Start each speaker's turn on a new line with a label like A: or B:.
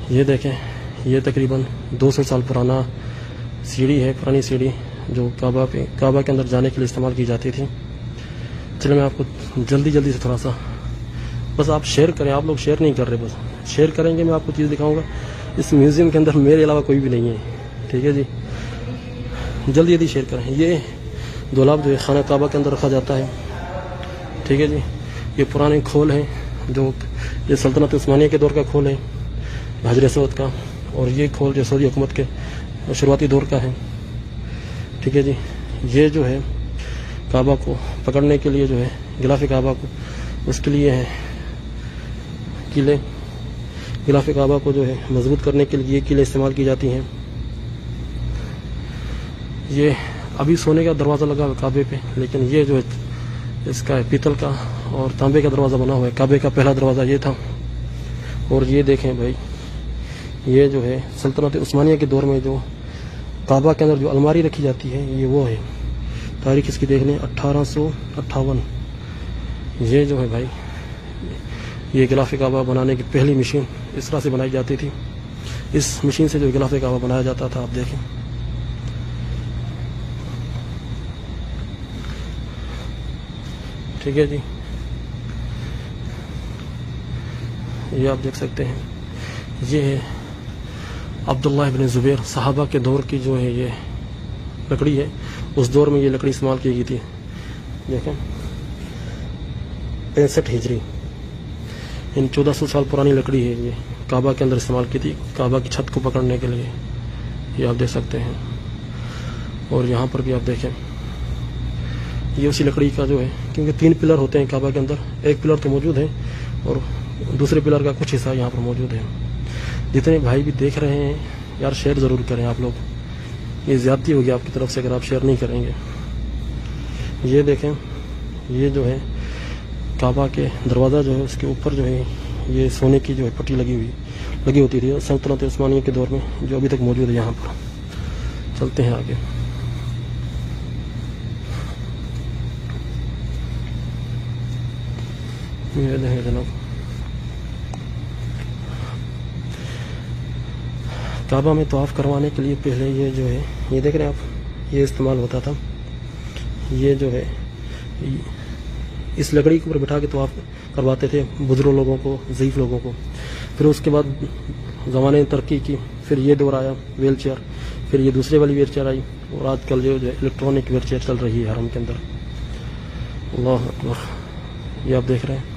A: یہ دیکھیں، یہ تقریباً 200 سال پرانا سیڑھی ہے، پرانی سیڑھی جو کعبہ کے اندر جانے کے لیے استعمال کی جاتی تھی۔ چلیں میں آپ کو جلدی سے تھوڑا سا، بس آپ شیئر کریں، آپ لوگ شیئر نہیں کر رہے، بس شیئر کریں گے، میں آپ کو چیز دکھاؤں گا۔ اس میوزیم کے اندر میرے علاوہ کوئی بھی نہیں ہے، ٹھیک ہے جی، جلدی شیئر کریں۔ یہ دولاب جو ہے خانہ کعبہ کے اندر رکھا جاتا ہے، ٹھیک ہے جی۔ یہ پرانے کھول ہیں، جو یہ سلطنت عثمانیہ کے دور کا کھول ہے حجر اسود کا، اور یہ کھول جو سعودی حکومت کے شروعاتی دور کا ہے، ٹھیک ہے جی۔ یہ جو ہے کعبہ کو پکڑنے کے لیے جو ہے غلاف کعبہ کو، اس کے لیے ہے کیلیں، غلاف کعبہ کو جو ہے مضبوط کرنے کے لیے یہ کیلیں استعمال کی جاتی ہیں۔ یہ ابھی سونے کا دروازہ لگا ہوا کعبے پہ، لیکن یہ جو ہے اس کا پیتل کا اور تانبے کا دروازہ بنا ہوا ہے۔ کعبے کا پہلا دروازہ یہ تھا۔ اور یہ دیکھیں بھائی، یہ جو ہے سلطنت عثمانیہ کے دور میں جو کعبہ کے اندر جو الماری رکھی جاتی ہے، یہ وہ ہے، تاریخ اس کی دیکھ لیں 1858۔ یہ جو ہے بھائی، یہ غلاف کعبہ بنانے کی پہلی مشین اس طرح سے بنائی جاتی تھی، اس مشین سے جو غلاف کعبہ بنایا جاتا تھا، آپ دیکھیں۔ ٹھیک ہے جی، یہ آپ دیکھ سکتے ہیں، یہ ہے عبداللہ بن زبیر، صحابہ کے دور کی جو ہے یہ لکڑی ہے، اس دور میں یہ لکڑی استعمال کی گئی تھی، دیکھیں 65 ہجری، 1400 سال پرانی لکڑی ہے، یہ کعبہ کے اندر استعمال کی تھی، کعبہ کی چھت کو پکڑنے کے لیے، یہ آپ دیکھ سکتے ہیں۔ اور یہاں پر بھی آپ دیکھیں، یہ اسی لکڑی کا جو ہے، کیونکہ 3 پلر ہوتے ہیں کعبہ کے اندر، ایک پلر تو موجود ہے اور دوسرے پلر کا کچھ حصہ یہاں پر موجود ہے۔ جتنے بھائی بھی دیکھ رہے ہیں یار، شیئر ضرور کریں آپ لوگ، یہ زیادتی ہوگی آپ کی طرف سے اگر آپ شیئر نہیں کریں گے۔ یہ دیکھیں، یہ جو ہے کعبہ کے دروازہ جو ہے، اس کے اوپر جو ہے یہ سونے کی جو ہے پٹی لگی ہوتی تھی سلطنت عثمانیہ کے دور میں، جو ابھی تک موجود ہے یہاں پر۔ چلتے ہیں آگے۔ یہ دیکھیں جناب، کعبہ میں طواف کروانے کے لیے پہلے یہ جو ہے، یہ دیکھ رہے ہیں آپ، یہ استعمال ہوتا تھا، یہ جو ہے اس لکڑی کے اوپر بٹھا کے طواف کرواتے تھے بزرگ لوگوں کو، ضعیف لوگوں کو۔ پھر اس کے بعد زمانے نے ترقی کی، پھر یہ دور آیا ویل چیئر، پھر یہ دوسرے والی ویل چیئر آئی، اور آج کل جو ہے الیکٹرانک ویل چیئر چل رہی ہے حرم کے اندر۔ اللہ اکبر، یہ آپ دیکھ رہے ہیں۔